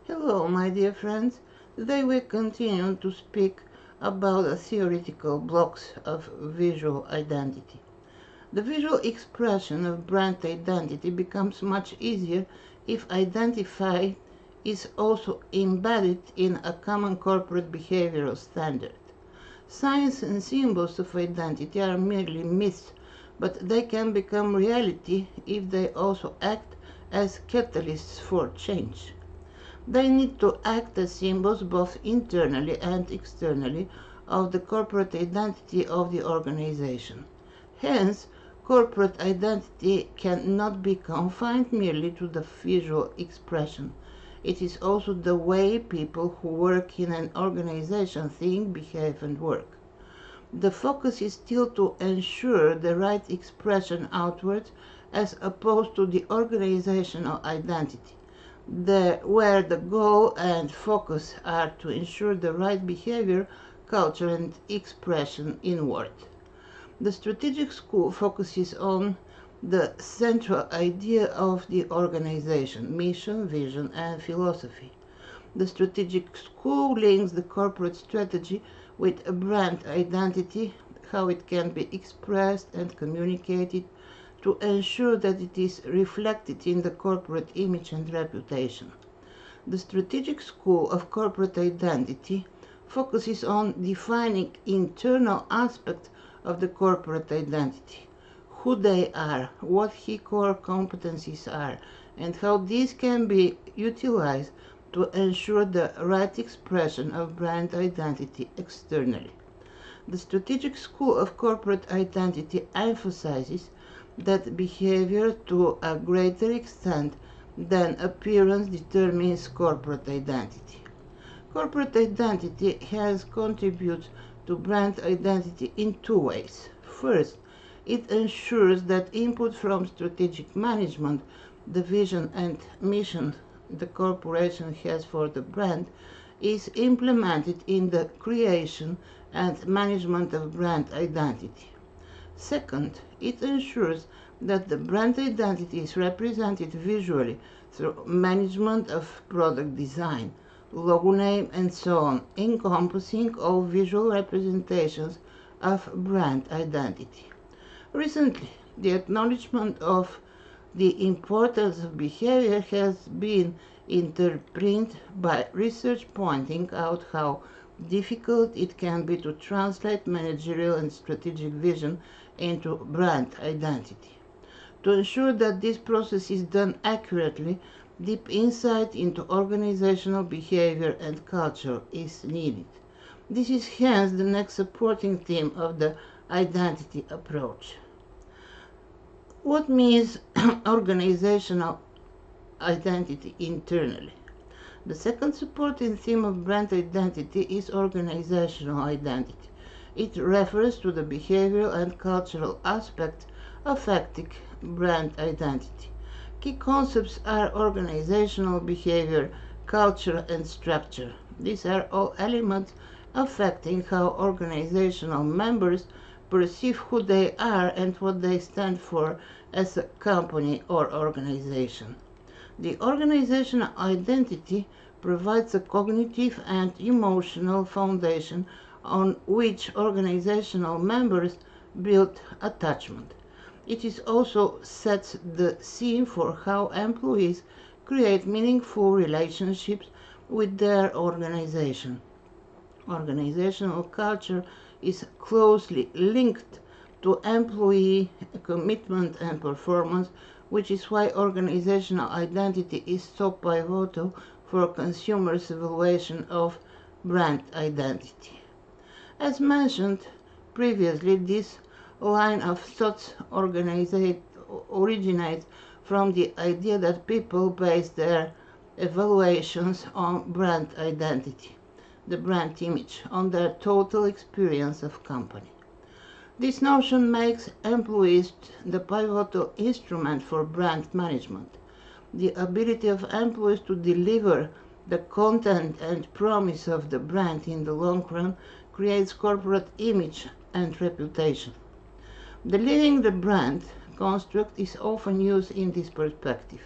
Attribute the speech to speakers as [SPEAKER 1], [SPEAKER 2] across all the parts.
[SPEAKER 1] Hello, my dear friends. Today we continue to speak about the theoretical blocks of visual identity. The visual expression of brand identity becomes much easier if identify is also embedded in a common corporate behavioral standard. Signs and symbols of identity are merely myths, but they can become reality if they also act as catalysts for change. They need to act as symbols both internally and externally of the corporate identity of the organization. Hence, corporate identity cannot be confined merely to the visual expression. It is also the way people who work in an organization think, behave, and work. The focus is still to ensure the right expression outwards as opposed to the organizational identity where the goal and focus are to ensure the right behavior, culture, and expression inward. The strategic school focuses on the central idea of the organization, mission, vision, and philosophy. The strategic school links the corporate strategy with a brand identity, how it can be expressed and communicated, to ensure that it is reflected in the corporate image and reputation. The strategic school of corporate identity focuses on defining internal aspects of the corporate identity, who they are, what key core competencies are, and how these can be utilized to ensure the right expression of brand identity externally. The strategic school of corporate identity emphasizes that behavior to a greater extent than appearance determines corporate identity. Corporate identity has contributed to brand identity in two ways. First, it ensures that input from strategic management, the vision and mission the corporation has for the brand, is implemented in the creation and management of brand identity. Second, it ensures that the brand identity is represented visually through management of product design, logo name, and so on, encompassing all visual representations of brand identity. Recently, the acknowledgement of the importance of behavior has been interpreted by research pointing out how difficult it can be to translate managerial and strategic vision into brand identity. To ensure that this process is done accurately, deep insight into organizational behavior and culture is needed. This is hence the next supporting theme of the identity approach. What means organizational identity internally? The second supporting theme of brand identity is organizational identity. It refers to the behavioral and cultural aspects affecting brand identity. Key concepts are organizational behavior, culture, and structure. These are all elements affecting how organizational members perceive who they are and what they stand for as a company or organization. The organizational identity provides a cognitive and emotional foundation on which organizational members build attachment. It also sets the scene for how employees create meaningful relationships with their organization. Organizational culture is closely linked to employee commitment and performance, which is why organizational identity is so pivotal for consumers' evaluation of brand identity. As mentioned previously, this line of thought originates from the idea that people base their evaluations on brand identity, the brand image, on their total experience of company. This notion makes employees the pivotal instrument for brand management. The ability of employees to deliver the content and promise of the brand in the long run creates corporate image and reputation. The living the brand construct is often used in this perspective.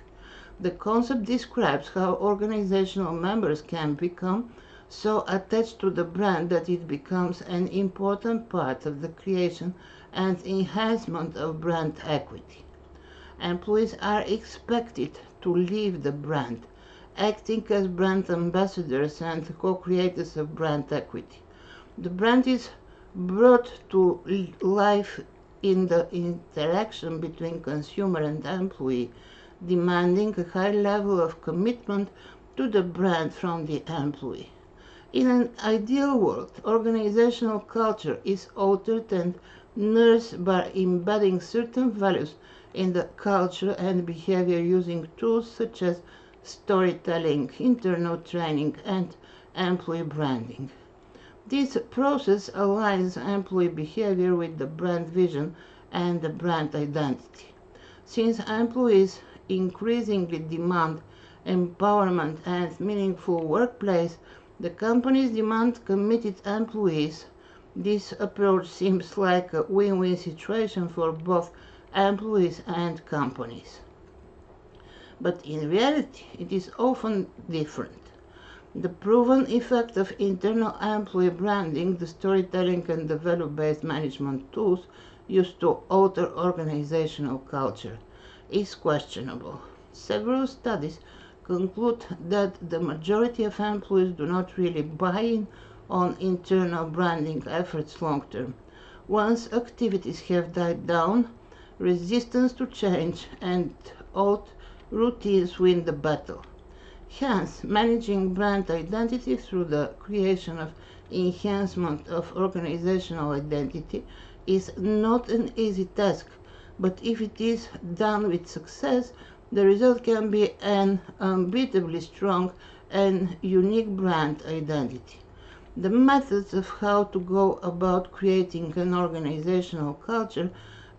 [SPEAKER 1] The concept describes how organizational members can become so attached to the brand that it becomes an important part of the creation and enhancement of brand equity. Employees are expected to live the brand, acting as brand ambassadors and co-creators of brand equity. The brand is brought to life in the interaction between consumer and employee, demanding a high level of commitment to the brand from the employee. In an ideal world, organizational culture is altered and nourished by embedding certain values in the culture and behavior using tools such as storytelling, internal training, and employee branding. This process aligns employee behavior with the brand vision and the brand identity. Since employees increasingly demand empowerment and meaningful workplace, the companies demand committed employees. This approach seems like a win-win situation for both employees and companies. But in reality, it is often different. The proven effect of internal employee branding, the storytelling and the value-based management tools used to alter organizational culture, is questionable. Several studies conclude that the majority of employees do not really buy in on internal branding efforts long term. Once activities have died down, resistance to change and old routines win the battle. Hence, managing brand identity through the creation of enhancement of organizational identity is not an easy task, but if it is done with success, the result can be an unbeatably strong and unique brand identity. The methods of how to go about creating an organizational culture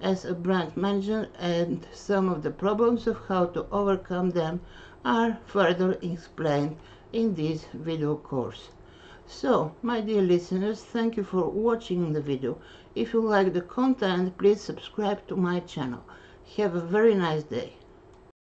[SPEAKER 1] as a brand manager and some of the problems of how to overcome them are further explained in this video course. So, my dear listeners, thank you for watching the video. If you like the content, please subscribe to my channel. Have a very nice day.